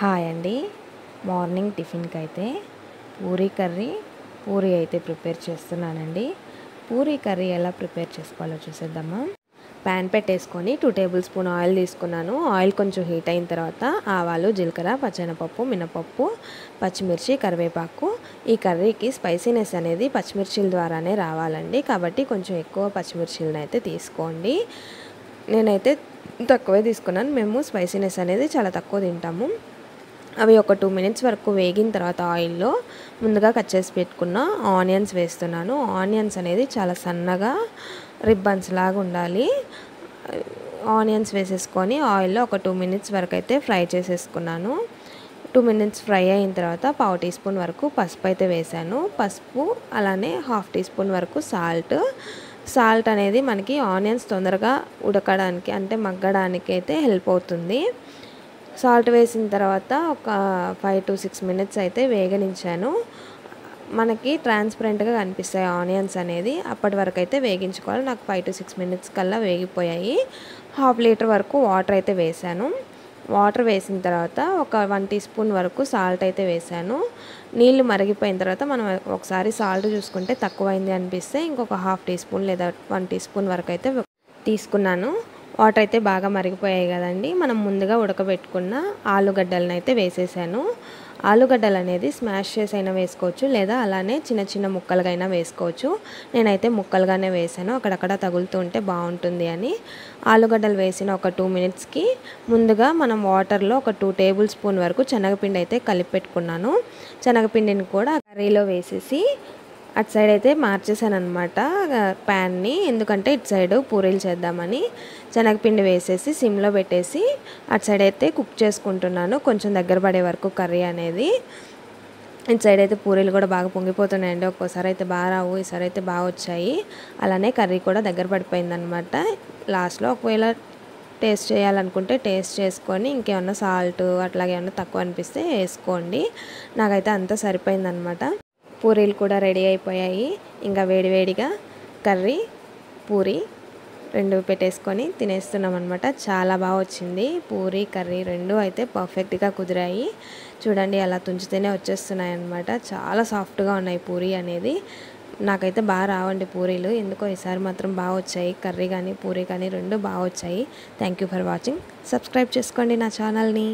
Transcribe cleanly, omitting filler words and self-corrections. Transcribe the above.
Hi అండి. Morning టిఫిన్కి అయితే పూరీ అయితే ప్రిపేర్ చేస్తున్నానండి. పూరీ కర్రీ ఎలా ప్రిపేర్ చేసుకోవాలో చూసేద్దామా. ప్యాన్ పెట్టేసుకొని 2 టేబుల్ స్పూన్ ఆయిల్ తీసుకున్నాను. ఆయిల్ కొంచెం హీట్ అయిన తర్వాత ఆవాలు, జీలకర్ర, పచ్చెనపప్పు, మినపప్పు, పచ్చిమిర్చి, కరివేపాకు. ఈ కర్రీకి స్పైసీనెస్ అనేది పచ్చిమిర్చిల ద్వారానే రావాలండి. కాబట్టి కొంచెం ఎక్కువ పచ్చిమిర్చిలను అయితే తీసుకోండి. నేనైతే తక్కువే తీసుకున్నాను. మేము స్పైసీనెస్ అనేది చాలా తక్కువ తింటాము. అవి ఒక 2 మినిట్స్ వరకు వేగిన తర్వాత ఆయిల్లో ముందుగా కట్ చేసి పెట్టుకున్న ఆనియన్స్ వేస్తున్నాను. ఆనియన్స్ అనేది చాలా సన్నగా రిబ్బన్స్ లాగా ఉండాలి. ఆనియన్స్ వేసేసుకొని ఆయిల్లో ఒక 2 మినిట్స్ వరకు అయితే ఫ్రై చేసేసుకున్నాను. 2 మినిట్స్ ఫ్రై అయిన తర్వాత 1/2 టీ స్పూన్ వరకు పసుపు అయితే వేసాను. పసుపు అలానే 1/2 టీ స్పూన్ వరకు సాల్ట్ అనేది మనకి ఆనియన్స్ తొందరగా ఉడకడానికి అంటే మగ్గడానికి అయితే హెల్ప్ అవుతుంది. సాల్ట్ వేసిన తర్వాత ఒక 5 to 6 మినిట్స్ అయితే వేగనించాను. మనకి ట్రాన్స్పరెంట్గా కనిపిస్తాయి ఆనియన్స్ అనేది. అప్పటి వరకు అయితే వేగించుకోవాలి. నాకు 5 to 6 మినిట్స్ కల్లా వేగిపోయాయి. 1/2 లీటర్ వరకు వాటర్ అయితే వేసాను. వాటర్ వేసిన తర్వాత ఒక 1 టీ స్పూన్ వరకు సాల్ట్ అయితే వేసాను. నీళ్ళు మరిగిపోయిన తర్వాత మనం ఒకసారి సాల్ట్ చూసుకుంటే తక్కువైంది అనిపిస్తే ఇంకొక 1/2 టీ స్పూన్ లేదా 1 టీ స్పూన్ వరకు అయితే తీసుకున్నాను. వాటర్ అయితే బాగా మరిగిపోయాయి కదండి. మనం ముందుగా ఉడకబెట్టుకున్న ఆలుగడ్డలను అయితే వేసేసాను. ఆలుగడ్డలు అనేది స్మాష్ చేసి అయినా వేసుకోవచ్చు, లేదా అలానే చిన్న చిన్న ముక్కలుగా అయినా వేసుకోవచ్చు. నేనైతే ముక్కలుగానే వేసాను, అక్కడక్కడ తగులుతూ ఉంటే బాగుంటుంది అని. ఆలుగడ్డలు వేసిన ఒక 2 మినిట్స్కి ముందుగా మనం వాటర్లో ఒక 2 టేబుల్ స్పూన్ వరకు శనగపిండి అయితే కలిపి పెట్టుకున్నాను. శనగపిండిని కూడా కర్రీలో వేసేసి అటు సైడ్ అయితే మార్చేసాను అనమాట ప్యాన్ని. ఎందుకంటే ఇటు సైడ్ పూరీలు చేద్దామని శనగపిండి వేసేసి సిమ్లో పెట్టేసి అటు సైడ్ అయితే కుక్ చేసుకుంటున్నాను, కొంచెం దగ్గర పడే వరకు కర్రీ అనేది. ఇటు సైడ్ అయితే పూరీలు కూడా బాగా పొంగిపోతున్నాయండి. ఒక్కోసారి అయితే బాగా రావు, ఈసారి అయితే బాగా వచ్చాయి. అలానే కర్రీ కూడా దగ్గర పడిపోయిందనమాట. లాస్ట్లో ఒకవేళ టేస్ట్ చేయాలనుకుంటే టేస్ట్ చేసుకొని ఇంకేమన్నా సాల్ట్ అట్లాగే ఏమన్నా తక్కువ అనిపిస్తే వేసుకోండి. నాకైతే అంతా సరిపోయిందనమాట. పూరీలు కూడా రెడీ అయిపోయాయి. ఇంకా వేడివేడిగా కర్రీ, పూరీ 2 పెట్టేసుకొని తినేస్తున్నాం అనమాట. చాలా బాగా వచ్చింది. పూరీ, కర్రీ 2 అయితే పర్ఫెక్ట్గా కుదిరాయి. చూడండి అలా తుంచితేనే వచ్చేస్తున్నాయి అనమాట. చాలా సాఫ్ట్గా ఉన్నాయి పూరీ అనేది. నాకైతే బాగా రావండి పూరీలు, ఎందుకో ఈసారి మాత్రం బాగా వచ్చాయి. కర్రీ కానీ పూరీ కానీ 2 బాగా వచ్చాయి. Thank you for watching. Subscribe చేసుకోండి నా ఛానల్ని.